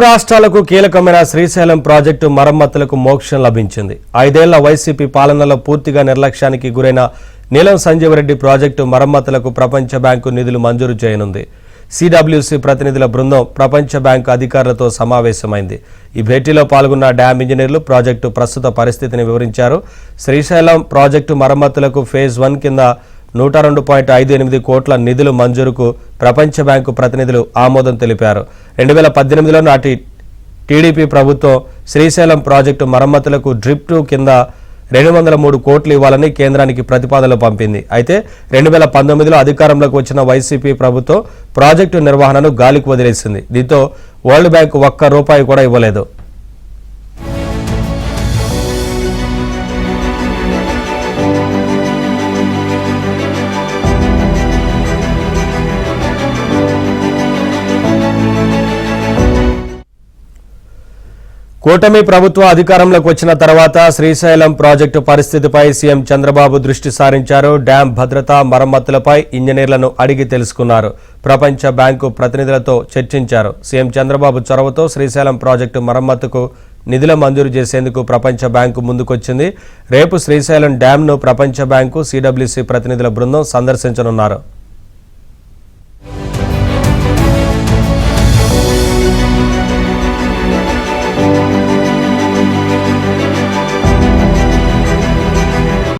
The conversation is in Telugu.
రాష్ట్రాలకు కీలకమైన శ్రీశైలం ప్రాజెక్టు మరమ్మతులకు మోక్షం లభించింది. 5 ఏళ్ల వైసీపీ పాలనలో పూర్తిగా నిర్లక్ష్యానికి గురైన నీలం సంజీవరెడ్డి ప్రాజెక్టు మరమ్మతులకు ప్రపంచ బ్యాంకు నిధులు మంజూరు చేయనుంది. సిడబ్ల్యూసి ప్రతినిధుల బృందం ప్రపంచ బ్యాంకు అధికారులతో సమావేశమైంది. ఈ భేటీలో పాల్గొన్న డ్యామ్ ఇంజనీర్లు ప్రాజెక్టు ప్రస్తుత పరిస్థితిని వివరించారు. శ్రీశైలం ప్రాజెక్టు మరమ్మతులకు ఫేజ్ 1 కింద 102.58 కోట్ల నిధుల మంజూరుకు ప్రపంచ బ్యాంకు ప్రతినిధులు ఆమోదం తెలిపారు. 2018లో నాటి టీడీపీ ప్రభుత్వం శ్రీశైలం ప్రాజెక్టు మరమ్మతులకు డ్రిప్ 2 కింద 203 కోట్లు ఇవ్వాలని కేంద్రానికి ప్రతిపాదనలు పంపింది. అయితే 2019లో అధికారంలోకి వచ్చిన వైసీపీ ప్రభుత్వం ప్రాజెక్టు నిర్వహణను గాలికి వదిలేసింది. దీంతో వరల్డ్ బ్యాంకు ఒక్క రూపాయి కూడా ఇవ్వలేదు. కూటమి ప్రభుత్వ అధికారంలోకి వచ్చిన తర్వాత శ్రీశైలం ప్రాజెక్టు పరిస్థితిపై సీఎం చంద్రబాబు దృష్టి సారించారు. డ్యాం భద్రత మరమ్మతులపై ఇంజనీర్లను అడిగి తెలుసుకున్నారు. ప్రపంచ బ్యాంకు ప్రతినిధులతో చర్చించారు. సీఎం చంద్రబాబు చొరవతో శ్రీశైలం ప్రాజెక్టు మరమ్మతుకు నిధుల మంజూరు చేసేందుకు ప్రపంచ బ్యాంకు ముందుకొచ్చింది. రేపు శ్రీశైలం డ్యాంను ప్రపంచ బ్యాంకు సిడబ్ల్యూసి ప్రతినిధుల బృందం సందర్శించనున్నారు.